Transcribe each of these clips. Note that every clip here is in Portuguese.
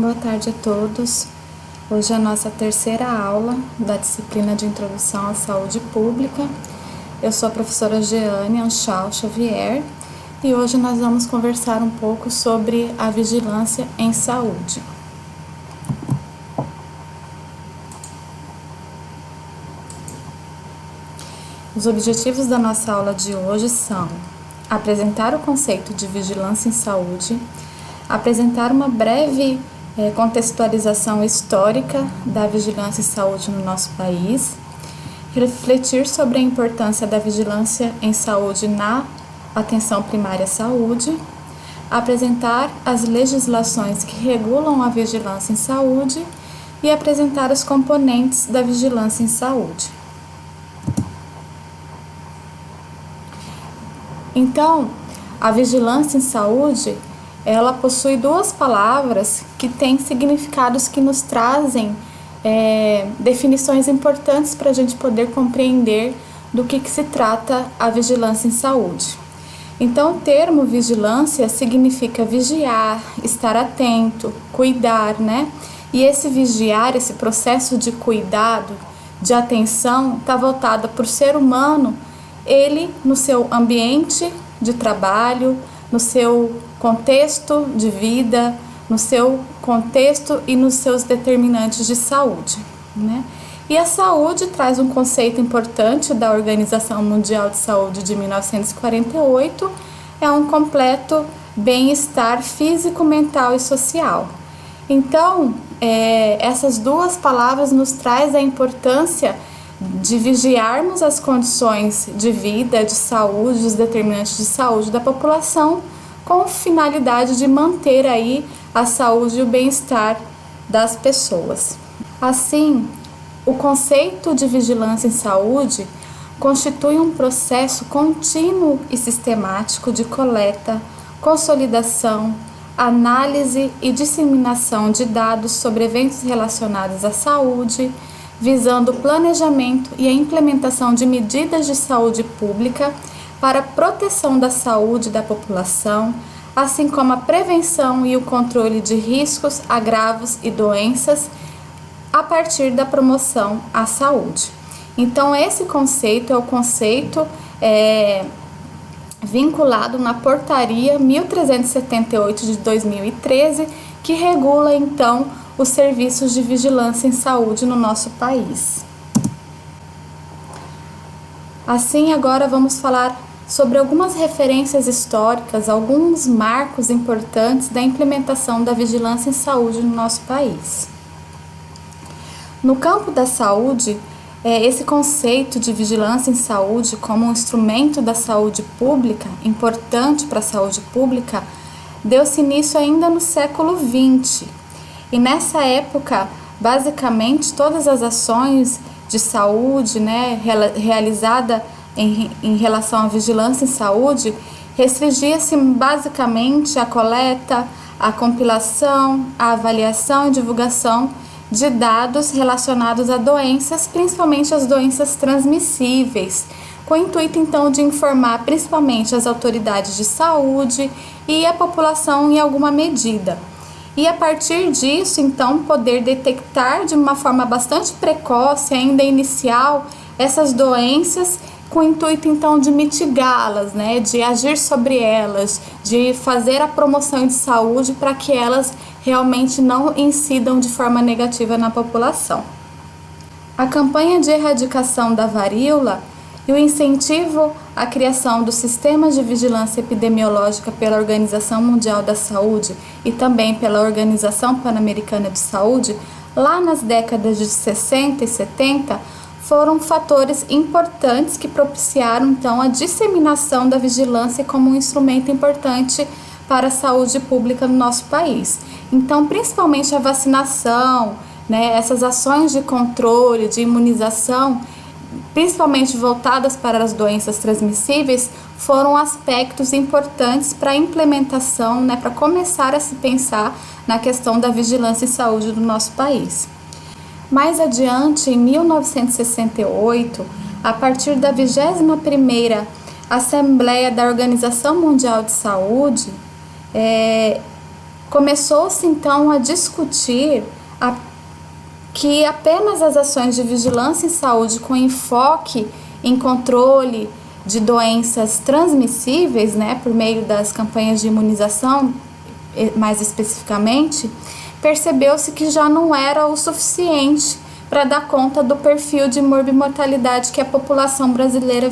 Boa tarde a todos. Hoje é a nossa terceira aula da disciplina de Introdução à Saúde Pública. Eu sou a professora Jeane Anchal Xavier e hoje nós vamos conversar um pouco sobre a vigilância em saúde. Os objetivos da nossa aula de hoje são apresentar o conceito de vigilância em saúde, apresentar uma breve contextualização histórica da vigilância em saúde no nosso país, refletir sobre a importância da vigilância em saúde na atenção primária à saúde, apresentar as legislações que regulam a vigilância em saúde e apresentar os componentes da vigilância em saúde. Então, a vigilância em saúde, ela possui duas palavras que têm significados que nos trazem definições importantes para a gente poder compreender do que se trata a vigilância em saúde. Então, o termo vigilância significa vigiar, estar atento, cuidar, né? E esse vigiar, esse processo de cuidado, de atenção, está voltado para o ser humano, ele no seu ambiente de trabalho, no seu contexto de vida, no seu contexto e nos seus determinantes de saúde, né? E a saúde traz um conceito importante da Organização Mundial de Saúde de 1948, é um completo bem-estar físico, mental e social. Então, essas duas palavras nos trazem a importância de vigiarmos as condições de vida, de saúde, os determinantes de saúde da população, com finalidade de manter aí a saúde e o bem-estar das pessoas. Assim, o conceito de vigilância em saúde constitui um processo contínuo e sistemático de coleta, consolidação, análise e disseminação de dados sobre eventos relacionados à saúde, visando o planejamento e a implementação de medidas de saúde pública para a proteção da saúde da população, assim como a prevenção e o controle de riscos, agravos e doenças a partir da promoção à saúde. Então, esse conceito é o conceito vinculado na Portaria 1378 de 2013, que regula, então, os serviços de vigilância em saúde no nosso país. Assim, agora vamos falar sobre algumas referências históricas, alguns marcos importantes da implementação da vigilância em saúde no nosso país. No campo da saúde, esse conceito de vigilância em saúde como um instrumento da saúde pública, importante para a saúde pública, deu-se início ainda no século XX. E nessa época, basicamente, todas as ações de saúde, né, realizada em relação à vigilância em saúde, restringia-se basicamente à coleta, à compilação, à avaliação e divulgação de dados relacionados a doenças, principalmente as doenças transmissíveis, com o intuito então de informar principalmente as autoridades de saúde e a população em alguma medida. E a partir disso, então, poder detectar de uma forma bastante precoce, ainda inicial, essas doenças, com o intuito, então, de mitigá-las, né, de agir sobre elas, de fazer a promoção de saúde para que elas realmente não incidam de forma negativa na população. A campanha de erradicação da varíola e o incentivo à criação do sistema de vigilância epidemiológica pela Organização Mundial da Saúde e também pela Organização Pan-Americana de Saúde, lá nas décadas de 60 e 70, foram fatores importantes que propiciaram, então, a disseminação da vigilância como um instrumento importante para a saúde pública no nosso país. Então, principalmente a vacinação, né, essas ações de controle, de imunização, principalmente voltadas para as doenças transmissíveis, foram aspectos importantes para a implementação, né, para começar a se pensar na questão da vigilância em saúde do nosso país. Mais adiante, em 1968, a partir da 21ª Assembleia da Organização Mundial de Saúde, começou-se então a discutir que apenas as ações de vigilância em saúde com enfoque em controle de doenças transmissíveis, né, por meio das campanhas de imunização, mais especificamente, percebeu-se que já não era o suficiente para dar conta do perfil de morbimortalidade que a população brasileira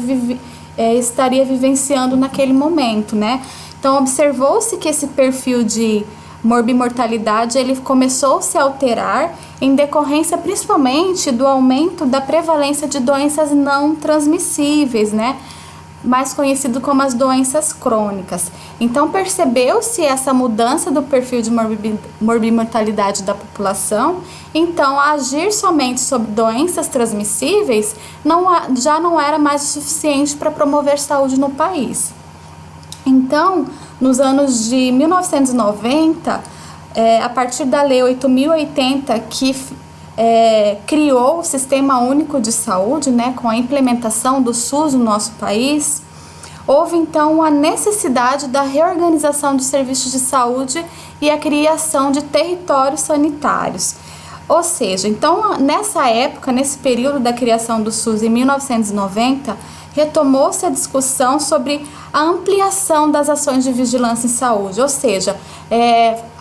estaria vivenciando naquele momento, né? Então, observou-se que esse perfil de morbimortalidade ele começou a se alterar em decorrência principalmente do aumento da prevalência de doenças não transmissíveis, né? Mais conhecido como as doenças crônicas. Então, percebeu-se essa mudança do perfil de morbimortalidade da população. Então, agir somente sobre doenças transmissíveis já não era mais o suficiente para promover saúde no país. Então, nos anos de 1990, a partir da Lei 8.080, que criou o Sistema Único de Saúde, né, com a implementação do SUS no nosso país, houve então a necessidade da reorganização dos serviços de saúde e a criação de territórios sanitários. Ou seja, então nessa época, nesse período da criação do SUS em 1990, retomou-se a discussão sobre a ampliação das ações de vigilância em saúde, ou seja,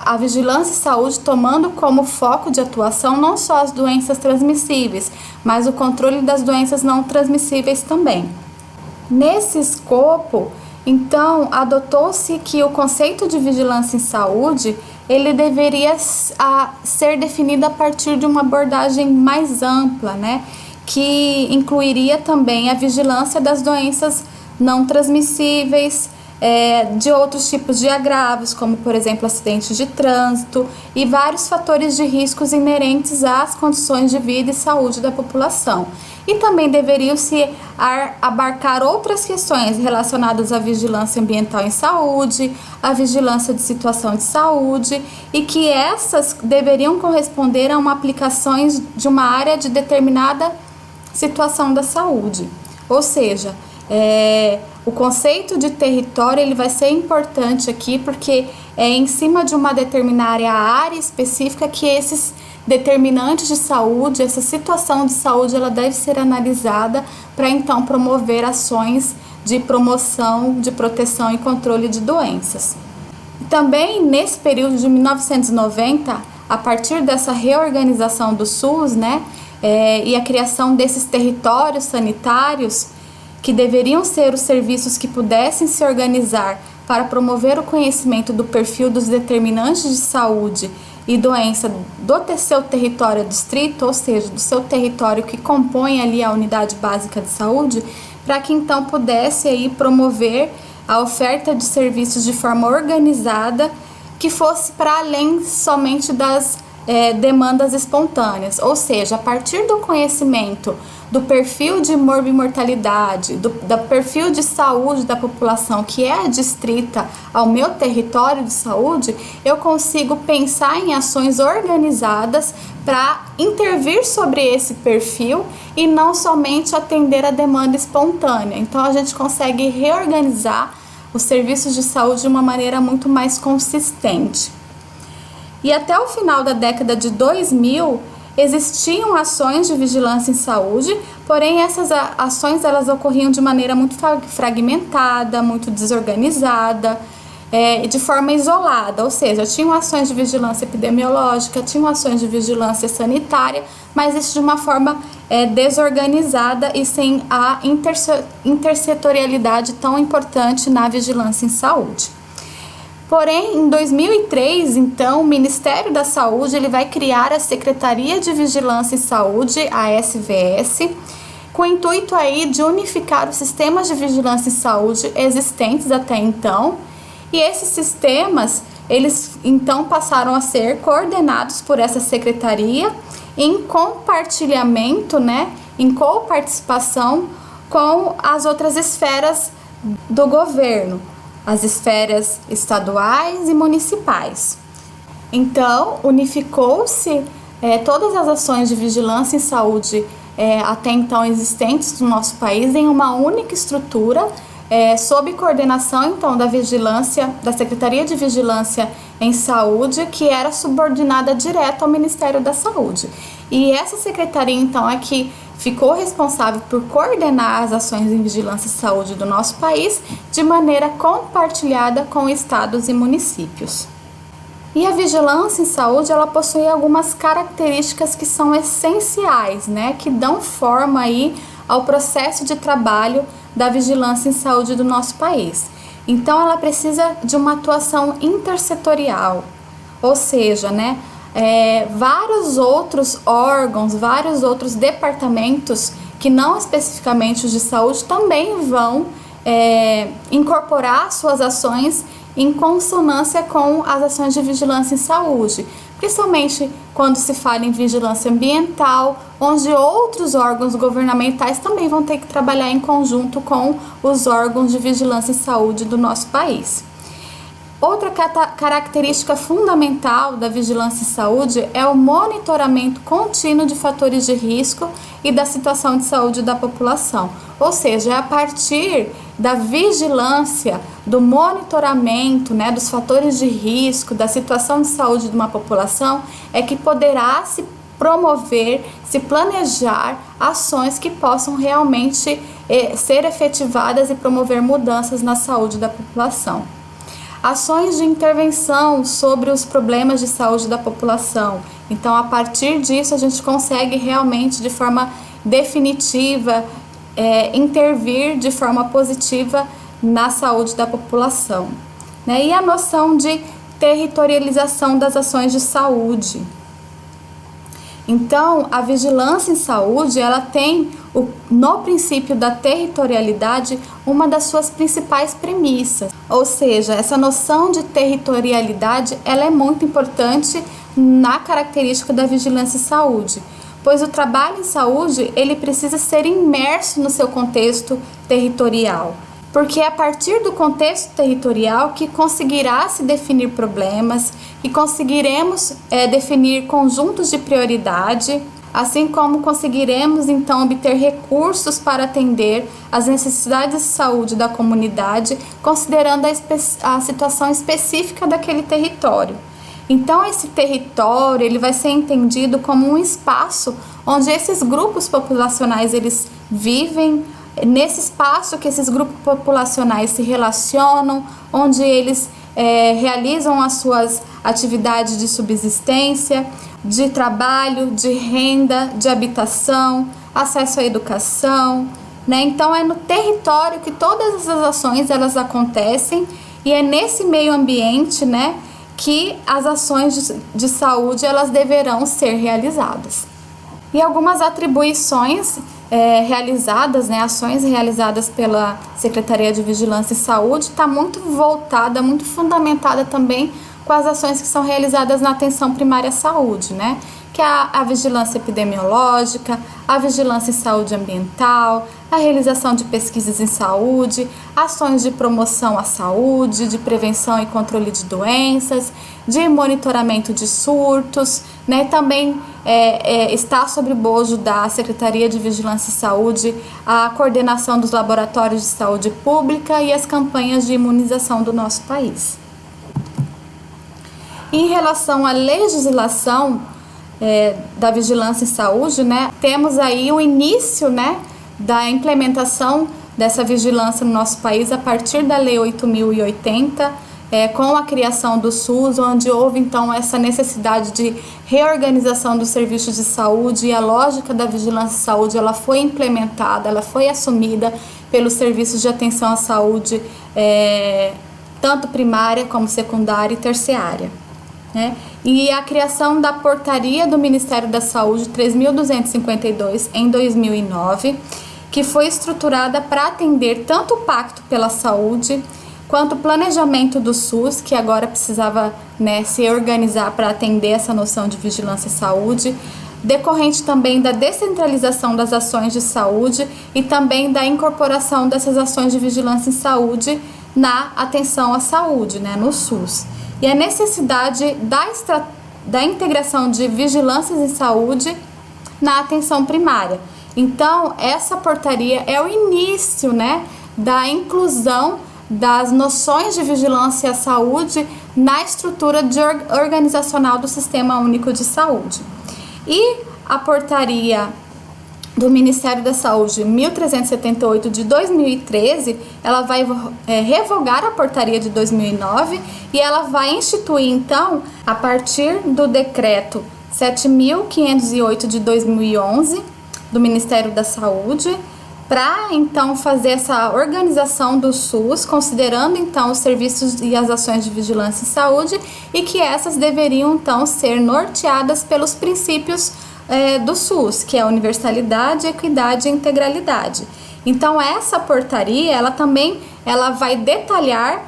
a vigilância em saúde tomando como foco de atuação não só as doenças transmissíveis, mas o controle das doenças não transmissíveis também. Nesse escopo, então, adotou-se que o conceito de vigilância em saúde ele deveria ser definido a partir de uma abordagem mais ampla, né? Que incluiria também a vigilância das doenças não transmissíveis, de outros tipos de agravos, como por exemplo acidentes de trânsito e vários fatores de riscos inerentes às condições de vida e saúde da população. E também deveriam se abarcar outras questões relacionadas à vigilância ambiental em saúde, à vigilância de situação de saúde, e que essas deveriam corresponder a uma aplicações de uma área de determinada situação da saúde. Ou seja, o conceito de território ele vai ser importante aqui porque é em cima de uma determinada área específica que esses determinantes de saúde, essa situação de saúde, ela deve ser analisada para então promover ações de promoção, de proteção e controle de doenças. Também nesse período de 1990, a partir dessa reorganização do SUS, né, e a criação desses territórios sanitários, que deveriam ser os serviços que pudessem se organizar para promover o conhecimento do perfil dos determinantes de saúde e doença do seu território distrito, ou seja, do seu território que compõe ali a unidade básica de saúde, para que então pudesse aí promover a oferta de serviços de forma organizada que fosse para além somente das demandas espontâneas, ou seja, a partir do conhecimento do perfil de morbimortalidade, do perfil de saúde da população que é adstrita ao meu território de saúde, eu consigo pensar em ações organizadas para intervir sobre esse perfil e não somente atender a demanda espontânea. Então a gente consegue reorganizar os serviços de saúde de uma maneira muito mais consistente. E até o final da década de 2000, existiam ações de vigilância em saúde, porém essas ações elas ocorriam de maneira muito fragmentada, muito desorganizada, de forma isolada, ou seja, tinham ações de vigilância epidemiológica, tinham ações de vigilância sanitária, mas isso de uma forma desorganizada e sem a intersetorialidade tão importante na vigilância em saúde. Porém, em 2003, então, o Ministério da Saúde ele vai criar a Secretaria de Vigilância em Saúde, a SVS, com o intuito aí de unificar os sistemas de vigilância em saúde existentes até então. E esses sistemas, eles então passaram a ser coordenados por essa secretaria em compartilhamento, né, em coparticipação com as outras esferas do governo, as esferas estaduais e municipais. Então, unificou-se todas as ações de vigilância em saúde até então existentes no nosso país em uma única estrutura, sob coordenação então da vigilância, da Secretaria de Vigilância em Saúde, que era subordinada direto ao Ministério da Saúde. E essa secretaria então é que ficou responsável por coordenar as ações em vigilância e saúde do nosso país de maneira compartilhada com estados e municípios. E a vigilância em saúde, ela possui algumas características que são essenciais, né, que dão forma aí ao processo de trabalho da vigilância em saúde do nosso país. Então, ela precisa de uma atuação intersetorial, ou seja, né, vários outros órgãos, vários outros departamentos que não especificamente os de saúde também vão incorporar suas ações em consonância com as ações de vigilância em saúde, principalmente quando se fala em vigilância ambiental, onde outros órgãos governamentais também vão ter que trabalhar em conjunto com os órgãos de vigilância em saúde do nosso país. Outra característica fundamental da vigilância em saúde é o monitoramento contínuo de fatores de risco e da situação de saúde da população. Ou seja, é a partir da vigilância, do monitoramento, né, dos fatores de risco, da situação de saúde de uma população, é que poderá se promover, se planejar ações que possam realmente ser efetivadas e promover mudanças na saúde da população. Ações de intervenção sobre os problemas de saúde da população. Então, a partir disso, a gente consegue realmente, de forma definitiva, intervir de forma positiva na saúde da população, né? E a noção de territorialização das ações de saúde. Então, a vigilância em saúde, ela tem, no princípio da territorialidade, uma das suas principais premissas. Ou seja, essa noção de territorialidade, ela é muito importante na característica da vigilância em saúde, pois o trabalho em saúde, ele precisa ser imerso no seu contexto territorial. Porque é a partir do contexto territorial que conseguirá se definir problemas e conseguiremos definir conjuntos de prioridade, assim como conseguiremos então obter recursos para atender às necessidades de saúde da comunidade, considerando a situação específica daquele território. Então, esse território, ele vai ser entendido como um espaço onde esses grupos populacionais, eles vivem, nesse espaço que esses grupos populacionais se relacionam, onde eles realizam as suas atividades de subsistência, de trabalho, de renda, de habitação, acesso à educação, né? Então, é no território que todas essas ações, elas acontecem, e é nesse meio ambiente, né, que as ações de saúde, elas deverão ser realizadas. E algumas atribuições realizadas, né, ações realizadas pela Secretaria de Vigilância e Saúde, está muito voltada, muito fundamentada também com as ações que são realizadas na atenção primária à saúde, né? Que é a vigilância epidemiológica, a vigilância em saúde ambiental, a realização de pesquisas em saúde, ações de promoção à saúde, de prevenção e controle de doenças, de monitoramento de surtos, né? Também está sob o bojo da Secretaria de Vigilância e Saúde a coordenação dos laboratórios de saúde pública e as campanhas de imunização do nosso país. Em relação à legislação da vigilância em saúde, né, temos aí o início, né, da implementação dessa vigilância no nosso país a partir da Lei 8.080, com a criação do SUS, onde houve então essa necessidade de reorganização dos serviços de saúde, e a lógica da vigilância em saúde, ela foi implementada, ela foi assumida pelos serviços de atenção à saúde, tanto primária como secundária e terciária, né? E a criação da Portaria do Ministério da Saúde 3.252 em 2009, que foi estruturada para atender tanto o Pacto pela Saúde quanto o planejamento do SUS, que agora precisava, né, se organizar para atender essa noção de vigilância em saúde, decorrente também da descentralização das ações de saúde e também da incorporação dessas ações de vigilância em saúde na atenção à saúde, né, no SUS. E a necessidade da integração de vigilâncias em saúde na atenção primária. Então, essa portaria é o início, né, da inclusão das noções de vigilância à saúde na estrutura organizacional do Sistema Único de Saúde. E a portaria do Ministério da Saúde 1378 de 2013, ela vai revogar a portaria de 2009 e ela vai instituir, então, a partir do decreto 7.508 de 2011 do Ministério da Saúde, para então fazer essa organização do SUS, considerando então os serviços e as ações de vigilância em saúde, e que essas deveriam então ser norteadas pelos princípios do SUS, que é a universalidade, equidade e integralidade. Então essa portaria, ela vai detalhar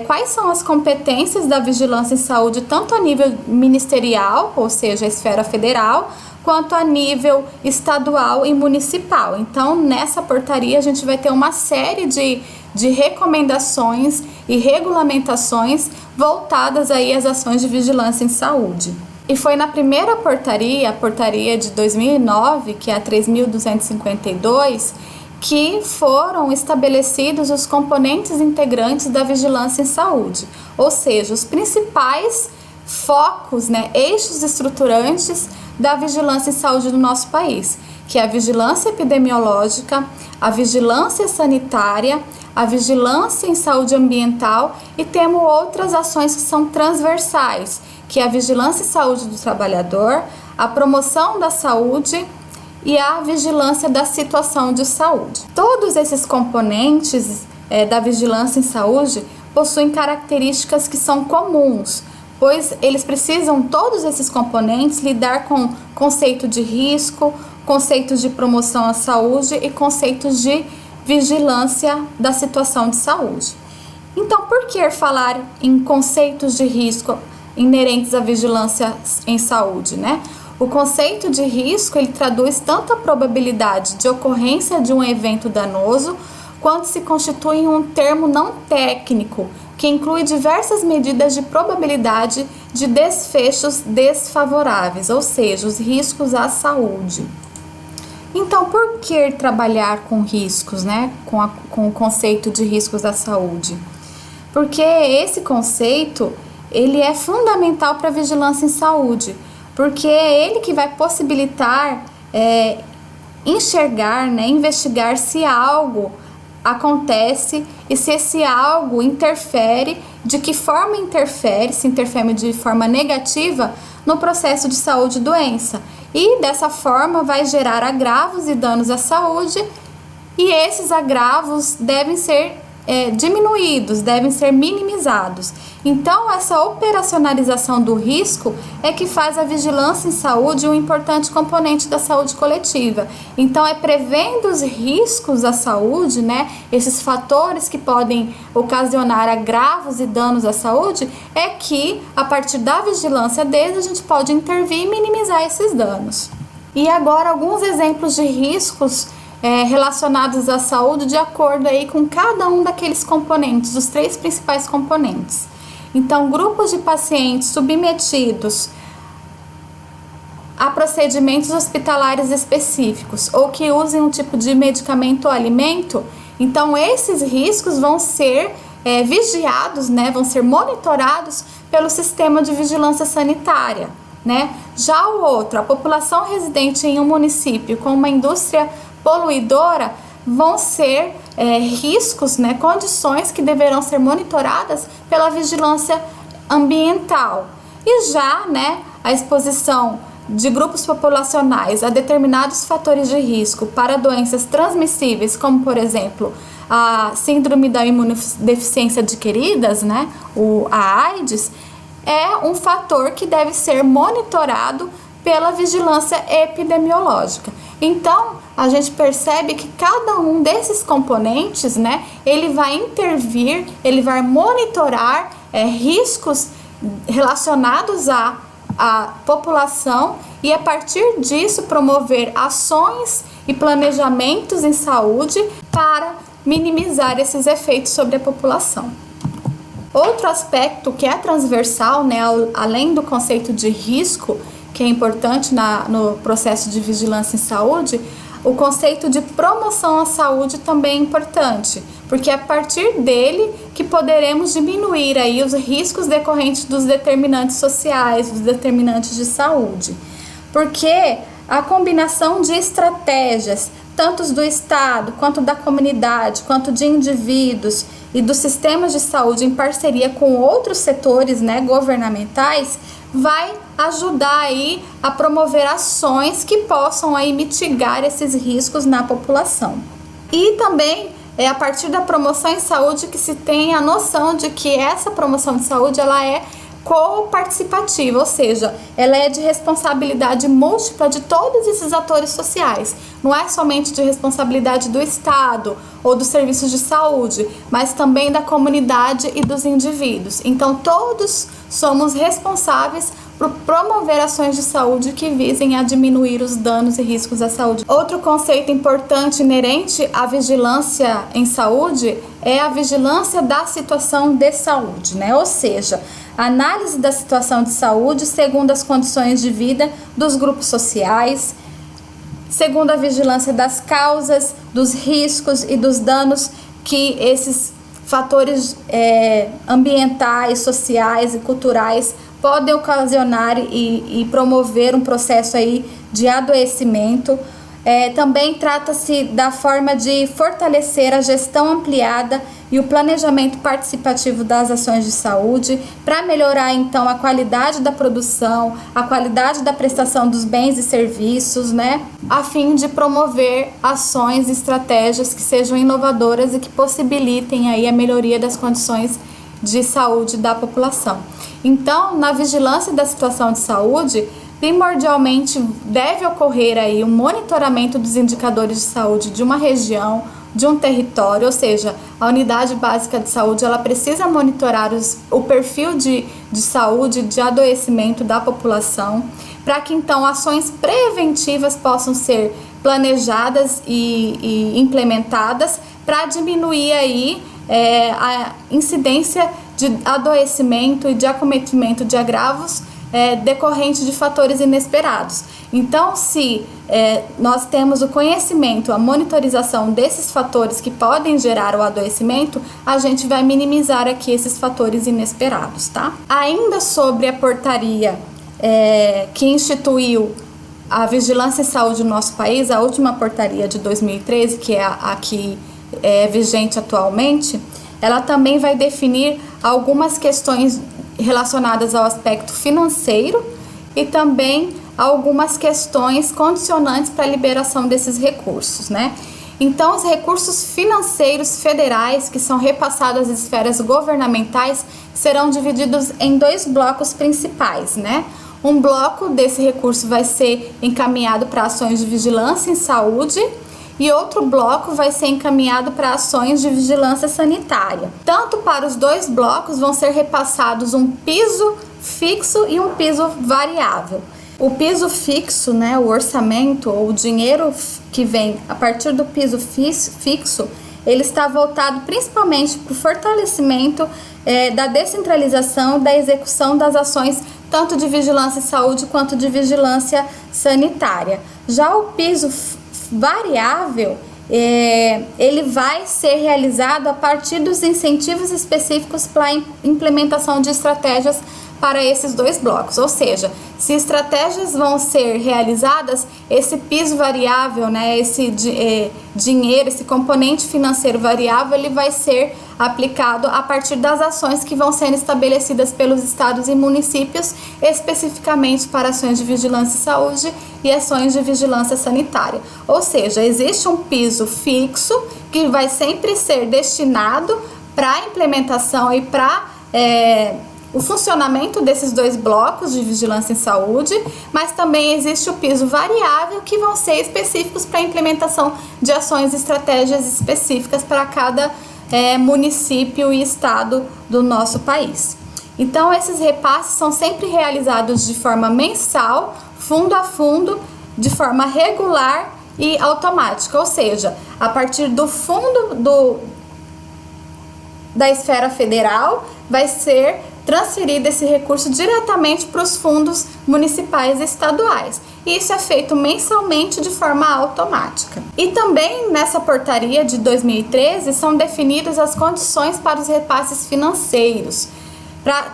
quais são as competências da vigilância em saúde, tanto a nível ministerial, ou seja, a esfera federal, quanto a nível estadual e municipal. Então, nessa portaria, a gente vai ter uma série de recomendações e regulamentações voltadas aí às ações de vigilância em saúde. E foi na primeira portaria, a portaria de 2009, que é a 3.252, que foram estabelecidos os componentes integrantes da vigilância em saúde, ou seja, os principais focos, eixos estruturantes da vigilância em saúde do nosso país, que é a vigilância epidemiológica, a vigilância sanitária, a vigilância em saúde ambiental, e temos outras ações que são transversais, que é a vigilância em saúde do trabalhador, a promoção da saúde e a vigilância da situação de saúde. Todos esses componentes da vigilância em saúde possuem características que são comuns, pois eles precisam, todos esses componentes, lidar com conceito de risco, conceitos de promoção à saúde e conceitos de vigilância da situação de saúde. Então, por que falar em conceitos de risco inerentes à vigilância em saúde, O conceito de risco, ele traduz tanto a probabilidade de ocorrência de um evento danoso, quanto se constitui em um termo não técnico, que inclui diversas medidas de probabilidade de desfechos desfavoráveis, ou seja, os riscos à saúde. Então, por que trabalhar com riscos, com o conceito de riscos à saúde? Porque esse conceito, ele é fundamental para a vigilância em saúde, porque é ele que vai possibilitar enxergar, investigar se algo acontece e se esse algo interfere, de que forma interfere, se interfere de forma negativa no processo de saúde e doença. E dessa forma vai gerar agravos e danos à saúde, e esses agravos devem ser diminuídos, devem ser minimizados. Então, essa operacionalização do risco é que faz a vigilância em saúde um importante componente da saúde coletiva. Então, é prevendo os riscos à saúde, esses fatores que podem ocasionar agravos e danos à saúde, é que, a partir da vigilância deles, a gente pode intervir e minimizar esses danos. E agora, alguns exemplos de riscos relacionados à saúde, de acordo aí com cada um daqueles componentes, os 3 principais componentes. Então, grupos de pacientes submetidos a procedimentos hospitalares específicos ou que usem um tipo de medicamento ou alimento, então esses riscos vão ser vigiados, vão ser monitorados pelo sistema de vigilância sanitária, Já o outro, a população residente em um município com uma indústria poluidora, vão ser riscos, condições que deverão ser monitoradas pela vigilância ambiental. E já, a exposição de grupos populacionais a determinados fatores de risco para doenças transmissíveis, como por exemplo a síndrome da imunodeficiência adquiridas, a AIDS, é um fator que deve ser monitorado pela vigilância epidemiológica. Então, a gente percebe que cada um desses componentes, ele vai intervir, ele vai monitorar riscos relacionados à população e, a partir disso, promover ações e planejamentos em saúde para minimizar esses efeitos sobre a população. Outro aspecto que é transversal, além do conceito de risco, que é importante no processo de vigilância em saúde, o conceito de promoção à saúde também é importante, porque é a partir dele que poderemos diminuir aí os riscos decorrentes dos determinantes sociais, dos determinantes de saúde. Porque a combinação de estratégias, tanto do Estado, quanto da comunidade, quanto de indivíduos e dos sistemas de saúde em parceria com outros setores, né, governamentais, vai ajudar aí a promover ações que possam aí mitigar esses riscos na população. E também é a partir da promoção em saúde que se tem a noção de que essa promoção de saúde ela é coparticipativa, ou seja, ela é de responsabilidade múltipla de todos esses atores sociais. Não é somente de responsabilidade do Estado ou dos serviços de saúde, mas também da comunidade e dos indivíduos. Então, todos somos responsáveis por promover ações de saúde que visem a diminuir os danos e riscos à saúde. Outro conceito importante inerente à vigilância em saúde é a vigilância da situação de saúde, né? Ou seja, a análise da situação de saúde segundo as condições de vida dos grupos sociais, segundo a vigilância das causas, dos riscos e dos danos que esses fatores ambientais, sociais e culturais podem ocasionar e promover um processo aí de adoecimento. Também trata-se da forma de fortalecer a gestão ampliada e o planejamento participativo das ações de saúde para melhorar então a qualidade da produção, a qualidade da prestação dos bens e serviços, né, a fim de promover ações e estratégias que sejam inovadoras e que possibilitem aí a melhoria das condições de saúde da população. Então, na vigilância da situação de saúde, primordialmente deve ocorrer aí um monitoramento dos indicadores de saúde de uma região, de um território, ou seja, a unidade básica de saúde ela precisa monitorar o perfil de saúde, de adoecimento da população, para que então ações preventivas possam ser planejadas e implementadas para diminuir aí a incidência de adoecimento e de acometimento de agravos decorrente de fatores inesperados. Então, se nós temos o conhecimento, a monitorização desses fatores que podem gerar o adoecimento, a gente vai minimizar aqui esses fatores inesperados, tá? Ainda sobre a portaria que instituiu a vigilância em saúde no nosso país, a última portaria de 2013, que é a que é vigente atualmente, ela também vai definir algumas questões relacionadas ao aspecto financeiro e também algumas questões condicionantes para a liberação desses recursos, né? Então, os recursos financeiros federais que são repassados às esferas governamentais serão divididos em dois blocos principais, né? Um bloco desse recurso vai ser encaminhado para ações de vigilância em saúde e outro bloco vai ser encaminhado para ações de vigilância sanitária. Tanto para os dois blocos vão ser repassados um piso fixo e um piso variável. O piso fixo, né, o orçamento ou o dinheiro que vem a partir do piso fixo, ele está voltado principalmente para o fortalecimento da descentralização da execução das ações tanto de vigilância em saúde quanto de vigilância sanitária. Já o piso variável, ele vai ser realizado a partir dos incentivos específicos para a implementação de estratégias para esses dois blocos, ou seja, se estratégias vão ser realizadas, esse piso variável, né, esse dinheiro, esse componente financeiro variável, ele vai ser aplicado a partir das ações que vão sendo estabelecidas pelos estados e municípios, especificamente para ações de vigilância em saúde e ações de vigilância sanitária. Ou seja, existe um piso fixo que vai sempre ser destinado para a implementação e para o funcionamento desses dois blocos de vigilância em saúde, mas também existe o piso variável que vão ser específicos para a implementação de ações e estratégias específicas para cada município e estado do nosso país. Então, esses repasses são sempre realizados de forma mensal, fundo a fundo, de forma regular e automática, ou seja, a partir do fundo da esfera federal vai ser transferido esse recurso diretamente para os fundos municipais e estaduais. E isso é feito mensalmente de forma automática. E também nessa portaria de 2013 são definidas as condições para os repasses financeiros,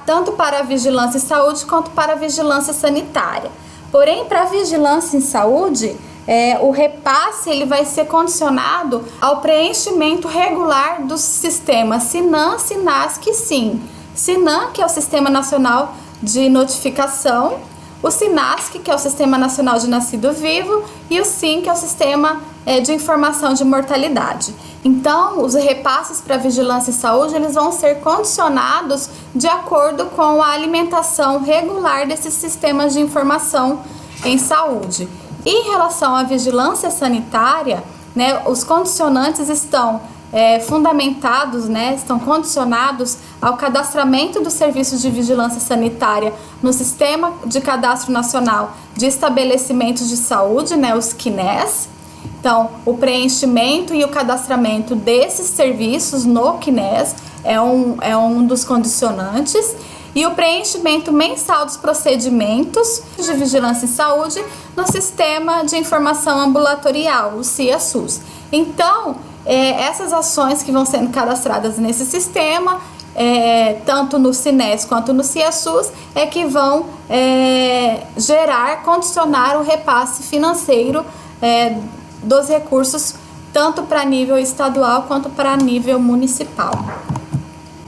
tanto para a vigilância em saúde quanto para a vigilância sanitária. Porém, para a vigilância em saúde, o repasse ele vai ser condicionado ao preenchimento regular dos sistemas SINAM, SINASC e SIM. SINAM, que é o Sistema Nacional de Notificação, o SINASC, que é o Sistema Nacional de Nascido Vivo, e o SIM, que é o Sistema de Informação de Mortalidade. Então, os repasses para a vigilância em saúde, eles vão ser condicionados de acordo com a alimentação regular desses sistemas de informação em saúde. E em relação à vigilância sanitária, né, os condicionantes estão fundamentados, né, estão condicionados ao cadastramento dos serviços de vigilância sanitária no Sistema de Cadastro Nacional de Estabelecimentos de Saúde, né, os CNES. Então, o preenchimento e o cadastramento desses serviços no CNES é um dos condicionantes. E o preenchimento mensal dos procedimentos de vigilância em saúde no Sistema de Informação Ambulatorial, o CIA-SUS. Então, essas ações que vão sendo cadastradas nesse sistema, tanto no CNES quanto no CIA-SUS, que vão condicionar o repasse financeiro dos recursos, tanto para nível estadual quanto para nível municipal.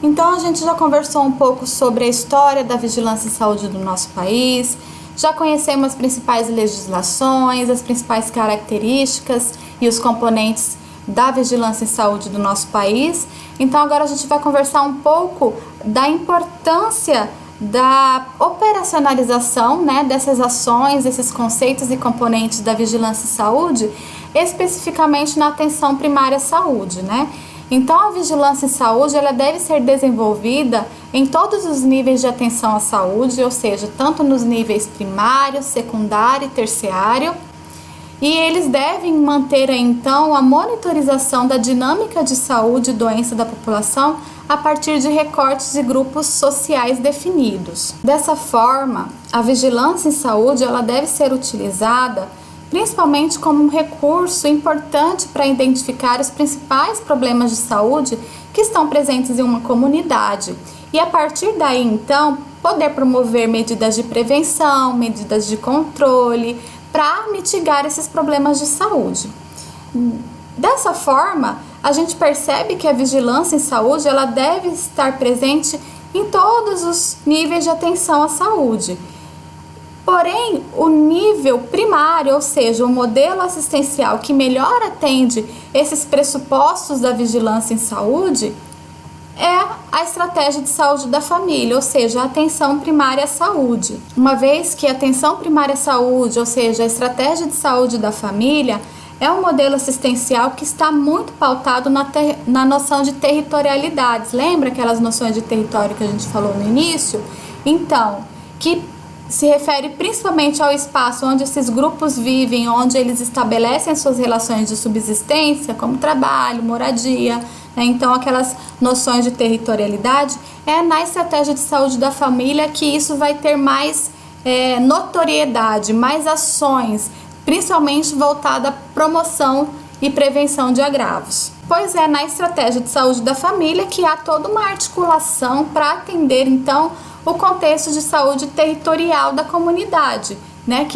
Então, a gente já conversou um pouco sobre a história da vigilância em saúde do nosso país, já conhecemos as principais legislações, as principais características e os componentes da vigilância em saúde do nosso país. Então, agora a gente vai conversar um pouco da importância da operacionalização, né, dessas ações, desses conceitos e componentes da vigilância em saúde, especificamente na atenção primária à saúde, né? Então, a vigilância em saúde ela deve ser desenvolvida em todos os níveis de atenção à saúde, ou seja, tanto nos níveis primário, secundário e terciário, e eles devem manter, então, a monitorização da dinâmica de saúde e doença da população a partir de recortes de grupos sociais definidos. Dessa forma, a vigilância em saúde ela deve ser utilizada principalmente como um recurso importante para identificar os principais problemas de saúde que estão presentes em uma comunidade e, a partir daí, então, poder promover medidas de prevenção, medidas de controle para mitigar esses problemas de saúde. Dessa forma, a gente percebe que a vigilância em saúde ela deve estar presente em todos os níveis de atenção à saúde. Porém, o nível primário, ou seja, o modelo assistencial que melhor atende esses pressupostos da vigilância em saúde, é a estratégia de saúde da família, ou seja, a atenção primária à saúde. Uma vez que a atenção primária à saúde, ou seja, a estratégia de saúde da família, é um modelo assistencial que está muito pautado na noção de territorialidades. Lembra aquelas noções de território que a gente falou no início? Então, que se refere principalmente ao espaço onde esses grupos vivem, onde eles estabelecem suas relações de subsistência, como trabalho, moradia, né? Então, aquelas noções de territorialidade, é na estratégia de saúde da família que isso vai ter mais notoriedade, mais ações, principalmente voltada à promoção e prevenção de agravos. Pois é na estratégia de saúde da família que há toda uma articulação para atender, então, o contexto de saúde territorial da comunidade, né,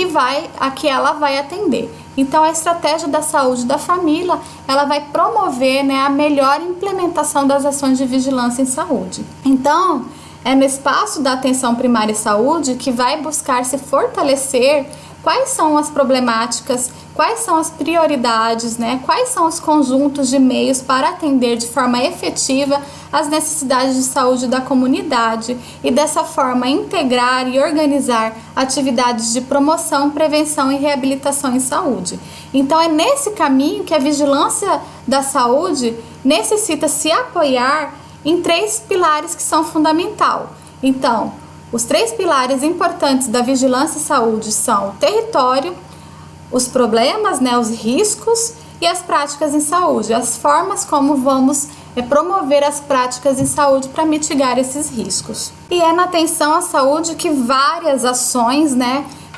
a que ela vai atender. Então, a estratégia da saúde da família, ela vai promover, né, a melhor implementação das ações de vigilância em saúde. Então, é no espaço da atenção primária à saúde que vai buscar se fortalecer quais são as problemáticas, quais são as prioridades, né? Quais são os conjuntos de meios para atender de forma efetiva as necessidades de saúde da comunidade e dessa forma integrar e organizar atividades de promoção, prevenção e reabilitação em saúde. Então é nesse caminho que a vigilância da saúde necessita se apoiar em 3 pilares que são fundamentais. Então, os 3 pilares importantes da vigilância em saúde são o território, os problemas, né, os riscos e as práticas em saúde, as formas como vamos promover as práticas em saúde para mitigar esses riscos. E é na atenção à saúde que várias ações,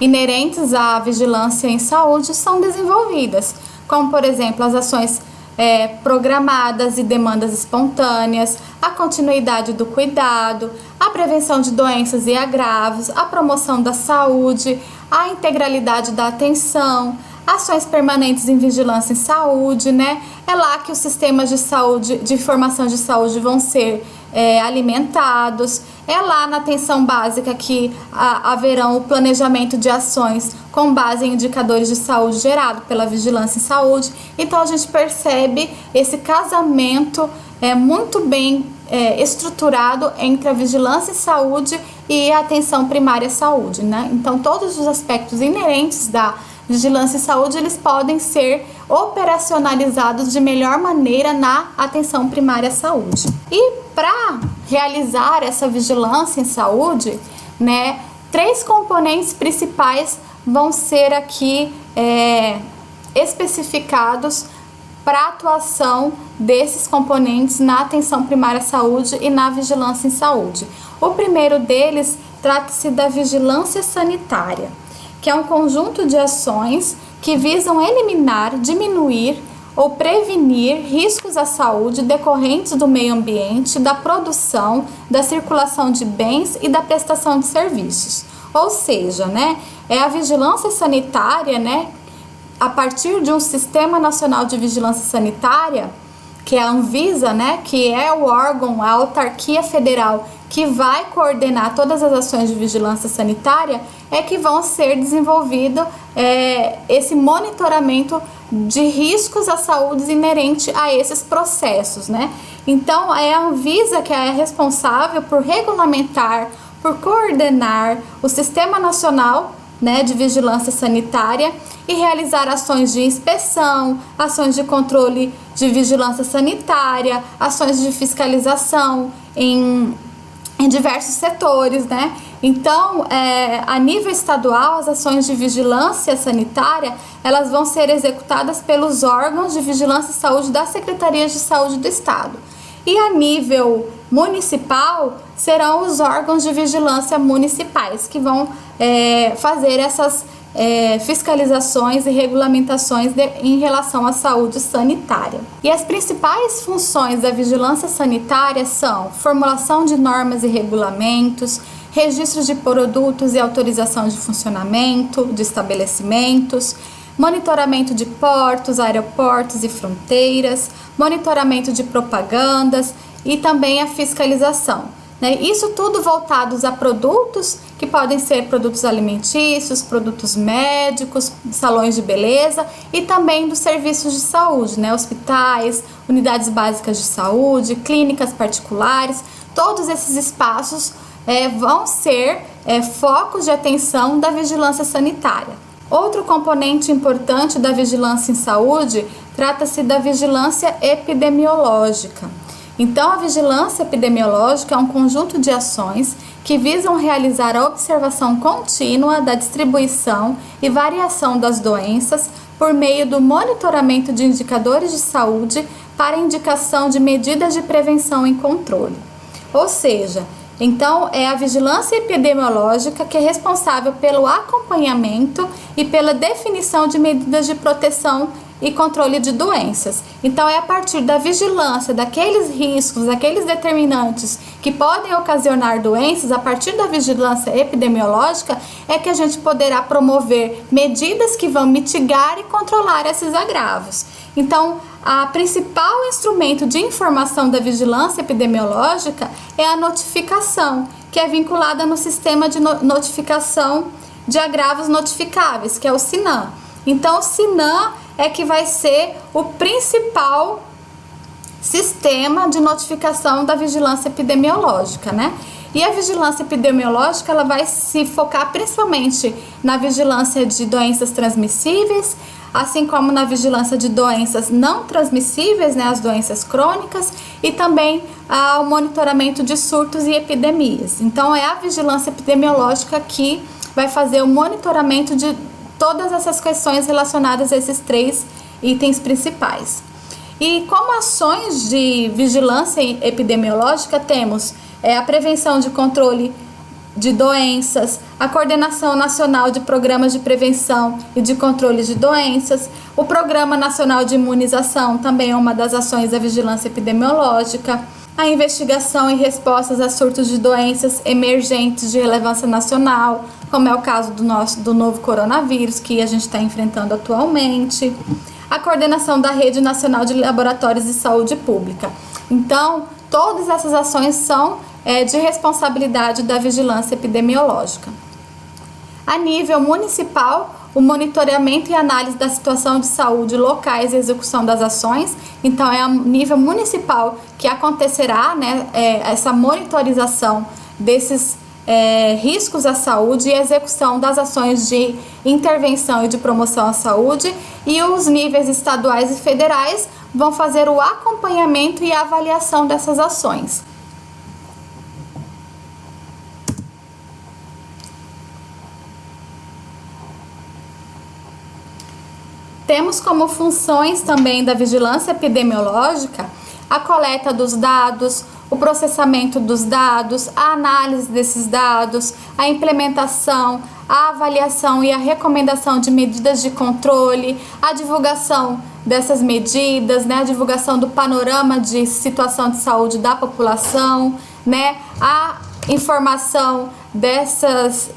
inerentes à vigilância em saúde são desenvolvidas, como, por exemplo, as ações programadas e demandas espontâneas, a continuidade do cuidado, a prevenção de doenças e agravos, a promoção da saúde, a integralidade da atenção, ações permanentes em vigilância em saúde, É lá que os sistemas de saúde, de informação de saúde vão ser alimentados. É lá na atenção básica que haverão o planejamento de ações com base em indicadores de saúde gerado pela vigilância em saúde. Então a gente percebe esse casamento muito bem estruturado entre a vigilância em saúde e a atenção primária à saúde, Então todos os aspectos inerentes da vigilância em saúde, eles podem ser operacionalizados de melhor maneira na atenção primária à saúde. E para realizar essa vigilância em saúde, 3 componentes principais vão ser aqui especificados para a atuação desses componentes na atenção primária à saúde e na vigilância em saúde. O primeiro deles trata-se da vigilância sanitária, que é um conjunto de ações que visam eliminar, diminuir ou prevenir riscos à saúde decorrentes do meio ambiente, da produção, da circulação de bens e da prestação de serviços. Ou seja, é a vigilância sanitária, a partir de um Sistema Nacional de Vigilância Sanitária, que é a Anvisa, que é o órgão, a autarquia federal que vai coordenar todas as ações de vigilância sanitária, é que vão ser desenvolvido esse monitoramento de riscos à saúde inerente a esses processos, Então, é a Anvisa que é responsável por regulamentar, por coordenar o Sistema Nacional de Vigilância Sanitária e realizar ações de inspeção, ações de controle de vigilância sanitária, ações de fiscalização em diversos setores, Então, a nível estadual, as ações de vigilância sanitária, elas vão ser executadas pelos órgãos de vigilância e saúde das secretarias de saúde do estado. E a nível municipal, serão os órgãos de vigilância municipais que vão fazer essas fiscalizações e regulamentações em relação à saúde sanitária. E as principais funções da vigilância sanitária são formulação de normas e regulamentos, registros de produtos e autorização de funcionamento de estabelecimentos, monitoramento de portos, aeroportos e fronteiras, monitoramento de propagandas e também a fiscalização. Isso tudo voltados a produtos que podem ser produtos alimentícios, produtos médicos, salões de beleza e também dos serviços de saúde, hospitais, unidades básicas de saúde, clínicas particulares. Todos esses espaços vão ser focos de atenção da vigilância sanitária. Outro componente importante da vigilância em saúde trata-se da vigilância epidemiológica. Então, a vigilância epidemiológica é um conjunto de ações que visam realizar a observação contínua da distribuição e variação das doenças por meio do monitoramento de indicadores de saúde para indicação de medidas de prevenção e controle. Ou seja, então é a vigilância epidemiológica que é responsável pelo acompanhamento e pela definição de medidas de proteção e controle de doenças. Então é a partir da vigilância daqueles riscos, daqueles determinantes que podem ocasionar doenças, a partir da vigilância epidemiológica é que a gente poderá promover medidas que vão mitigar e controlar esses agravos. Então, o principal instrumento de informação da vigilância epidemiológica é a notificação, que é vinculada no sistema de notificação de agravos notificáveis, que é o SINAM. Então, o SINAM é que vai ser o principal sistema de notificação da vigilância epidemiológica, E a vigilância epidemiológica, ela vai se focar principalmente na vigilância de doenças transmissíveis, assim como na vigilância de doenças não transmissíveis, as doenças crônicas, e também ao monitoramento de surtos e epidemias. Então, é a vigilância epidemiológica que vai fazer o monitoramento de todas essas questões relacionadas a esses 3 itens principais. E como ações de vigilância epidemiológica temos a prevenção de controle de doenças, a Coordenação Nacional de Programas de Prevenção e de Controle de Doenças, o Programa Nacional de Imunização também é uma das ações da vigilância epidemiológica, a investigação e respostas a surtos de doenças emergentes de relevância nacional, como é o caso do novo coronavírus que a gente está enfrentando atualmente, a coordenação da Rede Nacional de Laboratórios de Saúde Pública. Então, todas essas ações são de responsabilidade da vigilância epidemiológica. A nível municipal, o monitoramento e análise da situação de saúde locais e execução das ações. Então, é a nível municipal que acontecerá, né, essa monitorização desses riscos à saúde e execução das ações de intervenção e de promoção à saúde, e os níveis estaduais e federais vão fazer o acompanhamento e a avaliação dessas ações. Temos como funções também da vigilância epidemiológica a coleta dos dados, o processamento dos dados, a análise desses dados, a implementação, a avaliação e a recomendação de medidas de controle, a divulgação dessas medidas, né, a divulgação do panorama de situação de saúde da população, né, a informação dessas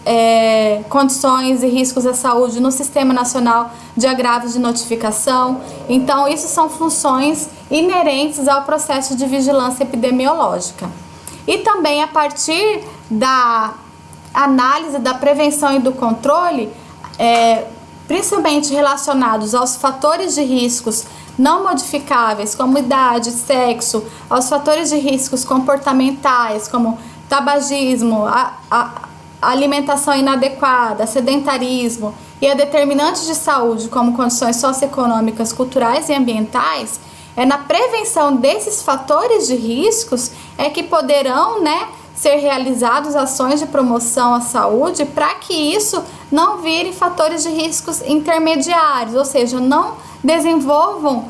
condições e riscos à saúde no Sistema Nacional de Agravos de Notificação. Então, isso são funções inerentes ao processo de vigilância epidemiológica. E também, a partir da análise da prevenção e do controle, principalmente relacionados aos fatores de riscos não modificáveis, como idade, sexo, aos fatores de riscos comportamentais, como tabagismo, a alimentação inadequada, sedentarismo e a determinantes de saúde, como condições socioeconômicas, culturais e ambientais, na prevenção desses fatores de riscos que poderão, né, ser realizadas ações de promoção à saúde para que isso não vire fatores de riscos intermediários, ou seja, não desenvolvam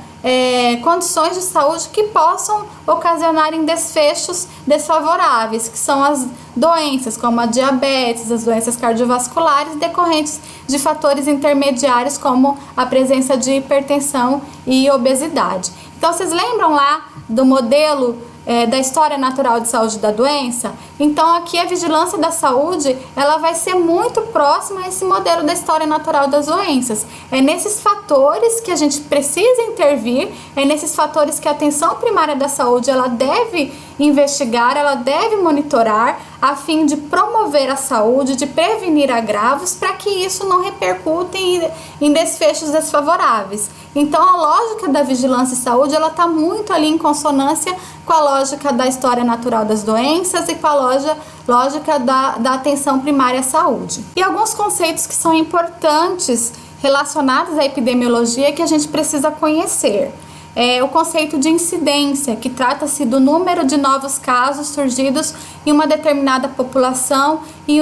condições de saúde que possam ocasionar em desfechos desfavoráveis, que são as doenças como a diabetes, as doenças cardiovasculares decorrentes de fatores intermediários como a presença de hipertensão e obesidade. Então, vocês lembram lá do modelo da história natural de saúde da doença? Então, aqui a vigilância da saúde, ela vai ser muito próxima a esse modelo da história natural das doenças. É nesses fatores que a gente precisa intervir, é nesses fatores que a atenção primária da saúde, ela deve investigar, ela deve monitorar, a fim de promover a saúde, de prevenir agravos, para que isso não repercute em desfechos desfavoráveis. Então, a lógica da vigilância e saúde, ela está muito ali em consonância com a lógica da história natural das doenças e com a lógica da atenção primária à saúde. E alguns conceitos que são importantes relacionados à epidemiologia que a gente precisa conhecer. O conceito de incidência, que trata-se do número de novos casos surgidos em uma determinada população em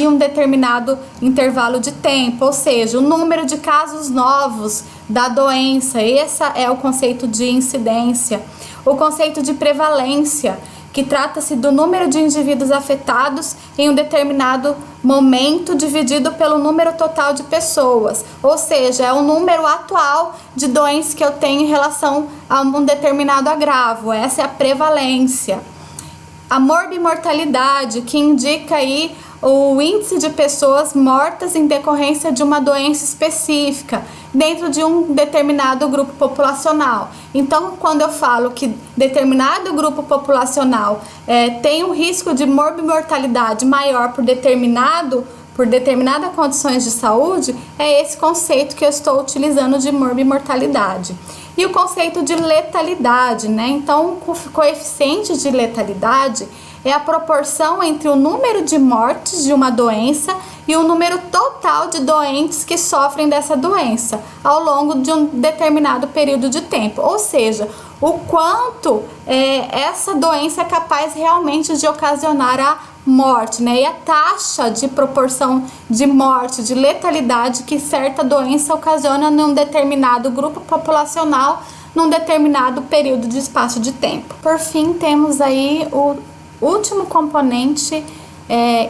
um determinado intervalo de tempo, ou seja, o número de casos novos da doença. Esse é o conceito de incidência. O conceito de prevalência, que trata-se do número de indivíduos afetados em um determinado momento dividido pelo número total de pessoas, ou seja, é o número atual de doenças que eu tenho em relação a um determinado agravo. Essa é a prevalência. A morbimortalidade, que indica aí o índice de pessoas mortas em decorrência de uma doença específica dentro de um determinado grupo populacional. Então, quando eu falo que determinado grupo populacional tem um risco de morbimortalidade maior por determinadas condições de saúde, é esse conceito que eu estou utilizando de morbimortalidade. E o conceito de letalidade, né? Então, o coeficiente de letalidade é a proporção entre o número de mortes de uma doença e o número total de doentes que sofrem dessa doença ao longo de um determinado período de tempo. Ou seja, o quanto essa doença é capaz realmente de ocasionar a morte, né? E a taxa de proporção de morte, de letalidade que certa doença ocasiona num determinado grupo populacional num determinado período de espaço de tempo. Por fim, temos aí o último componente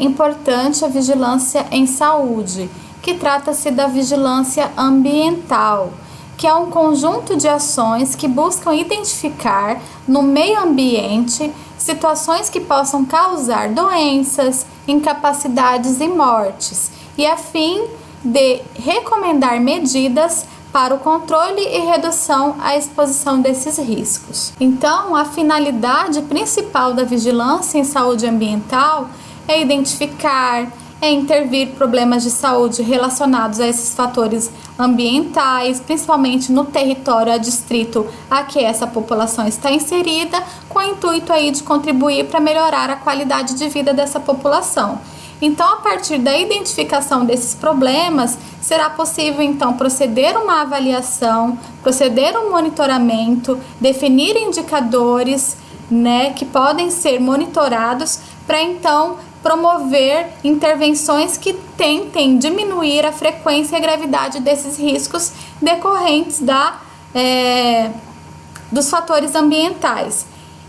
importante, a vigilância em saúde, que trata-se da vigilância ambiental, que é um conjunto de ações que buscam identificar no meio ambiente situações que possam causar doenças, incapacidades e mortes, e a fim de recomendar medidas para o controle e redução à exposição desses riscos. Então, a finalidade principal da vigilância em saúde ambiental é identificar, intervir problemas de saúde relacionados a esses fatores ambientais, principalmente no território adstrito a que essa população está inserida, com o intuito aí de contribuir para melhorar a qualidade de vida dessa população. Então, a partir da identificação desses problemas, será possível então proceder uma avaliação, proceder um monitoramento, definir indicadores, que podem ser monitorados para então promover intervenções que tentem diminuir a frequência e a gravidade desses riscos decorrentes dos fatores ambientais.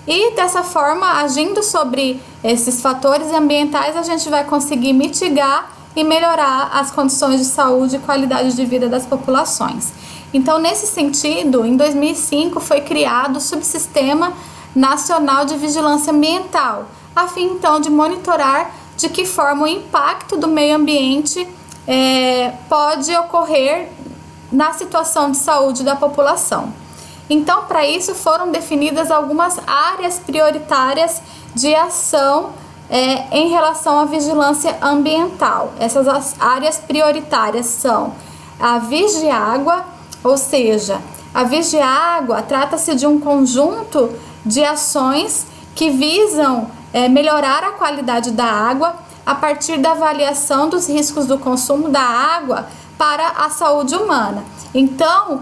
E dessa forma, agindo sobre esses fatores ambientais, a gente vai conseguir mitigar e melhorar as condições de saúde e qualidade de vida das populações. Então, nesse sentido, em 2005 foi criado o Subsistema Nacional de Vigilância Ambiental, a fim então de monitorar de que forma o impacto do meio ambiente pode ocorrer na situação de saúde da população. Então, para isso foram definidas algumas áreas prioritárias de ação em relação à vigilância ambiental. Essas áreas prioritárias são a Vigiágua, ou seja, a Vigiágua trata-se de um conjunto de ações que visam melhorar a qualidade da água a partir da avaliação dos riscos do consumo da água para a saúde humana. Então,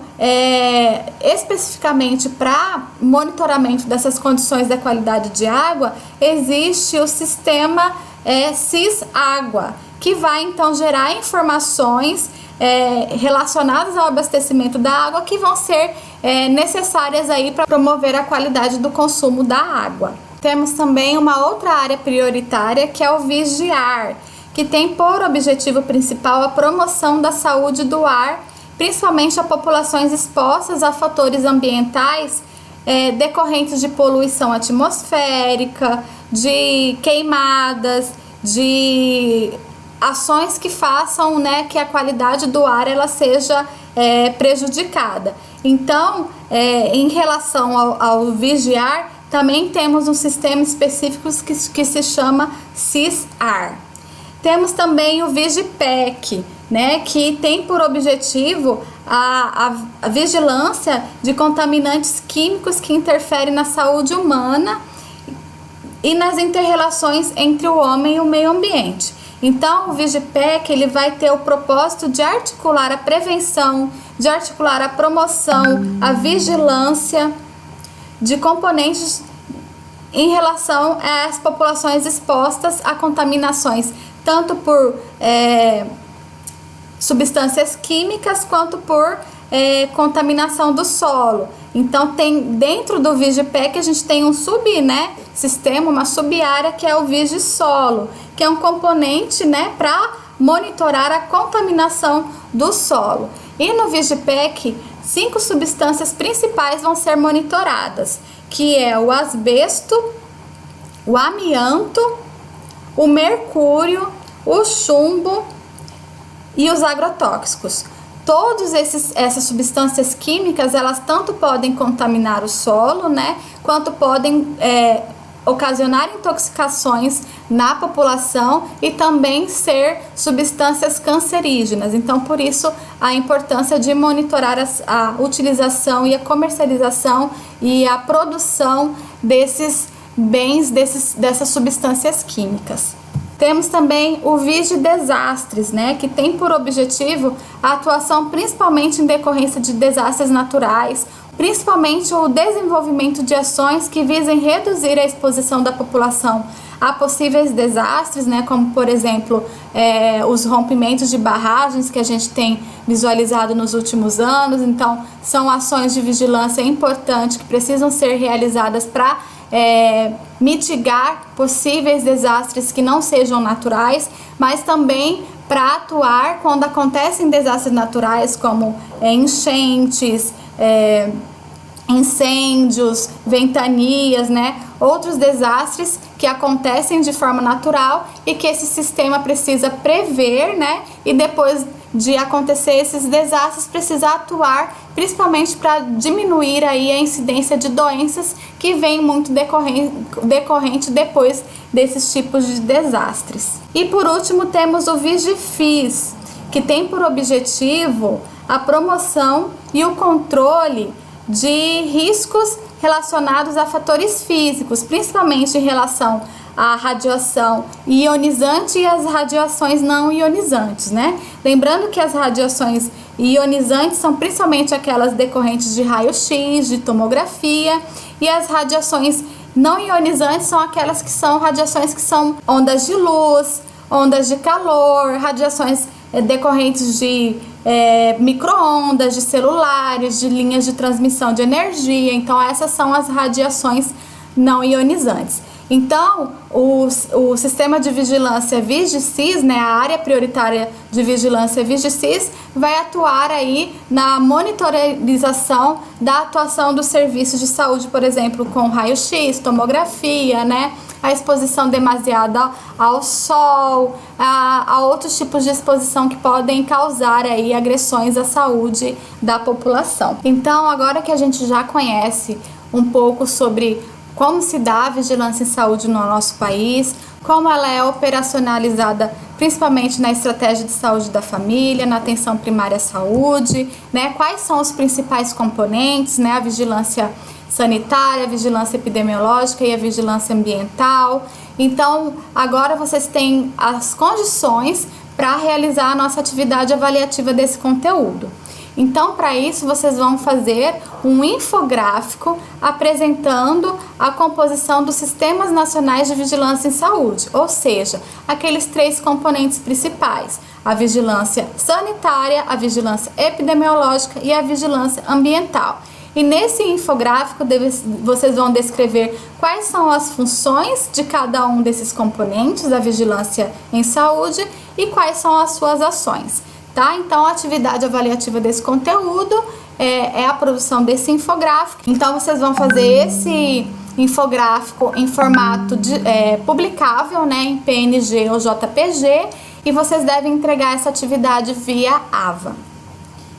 especificamente para monitoramento dessas condições da qualidade de água, existe o sistema CIS-Água, que vai então gerar informações relacionadas ao abastecimento da água que vão ser necessárias aí para promover a qualidade do consumo da água. Temos também uma outra área prioritária, que é o Vigiar, que tem por objetivo principal a promoção da saúde do ar, principalmente a populações expostas a fatores ambientais decorrentes de poluição atmosférica, de queimadas, de ações que façam que a qualidade do ar ela seja prejudicada. Então, em relação ao Vigiar, também temos um sistema específico que se chama CIS-AR. Temos também o Vigipec, que tem por objetivo a vigilância de contaminantes químicos que interferem na saúde humana e nas interrelações entre o homem e o meio ambiente. Então, o Vigipec ele vai ter o propósito de articular a prevenção, de articular a promoção, a vigilância de componentes em relação às populações expostas a contaminações, tanto por substâncias químicas quanto por contaminação do solo. Então, dentro do Vigipec a gente tem um sistema, uma sub-área que é o Vigisolo, que é um componente para monitorar a contaminação do solo. E no Vigipec, 5 substâncias principais vão ser monitoradas, que é o asbesto, o amianto, o mercúrio, o chumbo e os agrotóxicos. Todas essas substâncias químicas, elas tanto podem contaminar o solo, quanto podem ocasionar intoxicações na população e também ser substâncias cancerígenas. Então, por isso, a importância de monitorar a utilização e a comercialização e a produção desses bens, dessas substâncias químicas. Temos também o Vigidesastres, que tem por objetivo a atuação principalmente em decorrência de desastres naturais, principalmente o desenvolvimento de ações que visem reduzir a exposição da população a possíveis desastres, né, como por exemplo os rompimentos de barragens que a gente tem visualizado nos últimos anos. Então são ações de vigilância importantes que precisam ser realizadas para mitigar possíveis desastres que não sejam naturais, mas também para atuar quando acontecem desastres naturais como enchentes, incêndios, ventanias, né? Outros desastres que acontecem de forma natural e que esse sistema precisa prever, né? E depois de acontecer esses desastres, precisa atuar, principalmente para diminuir aí a incidência de doenças que vem muito decorrente depois desses tipos de desastres. E por último temos o Vigifis, que tem por objetivo a promoção e o controle de riscos relacionados a fatores físicos, principalmente em relação à radiação ionizante e às radiações não ionizantes, né? Lembrando que as radiações ionizantes são principalmente aquelas decorrentes de raio-x, de tomografia, e as radiações não ionizantes são aquelas que são radiações que são ondas de luz, ondas de calor, radiações decorrentes de micro-ondas, de celulares, de linhas de transmissão de energia. Então essas são as radiações não ionizantes. Então o sistema de vigilância Vigicis, né, a área prioritária de vigilância Vigicis, vai atuar aí na monitorização da atuação dos serviços de saúde, por exemplo, com raio-x, tomografia, né, a exposição demasiada ao sol, a outros tipos de exposição que podem causar aí agressões à saúde da população. Então, agora que a gente já conhece um pouco sobre como se dá a vigilância em saúde no nosso país, como ela é operacionalizada principalmente na estratégia de saúde da família, na atenção primária à saúde, né? Quais são os principais componentes, né? A vigilância sanitária, a vigilância epidemiológica e a vigilância ambiental. Então, agora vocês têm as condições para realizar a nossa atividade avaliativa desse conteúdo. Então, para isso, vocês vão fazer um infográfico apresentando a composição dos Sistemas Nacionais de Vigilância em Saúde, ou seja, aqueles 3 componentes principais: a vigilância sanitária, a vigilância epidemiológica e a vigilância ambiental. E nesse infográfico vocês vão descrever quais são as funções de cada um desses componentes da vigilância em saúde e quais são as suas ações. Tá? Então, a atividade avaliativa desse conteúdo é a produção desse infográfico. Então, vocês vão fazer esse infográfico em formato publicável, né, em PNG ou JPG, e vocês devem entregar essa atividade via AVA.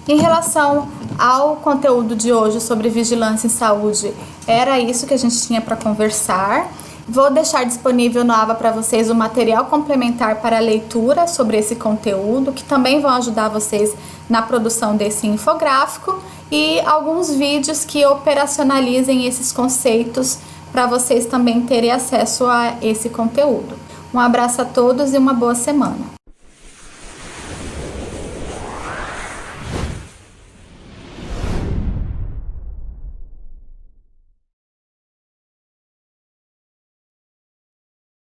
Em relação ao conteúdo de hoje sobre vigilância em saúde, era isso que a gente tinha para conversar. Vou deixar disponível no AVA para vocês o material complementar para leitura sobre esse conteúdo, que também vão ajudar vocês na produção desse infográfico, e alguns vídeos que operacionalizem esses conceitos para vocês também terem acesso a esse conteúdo. Um abraço a todos e uma boa semana.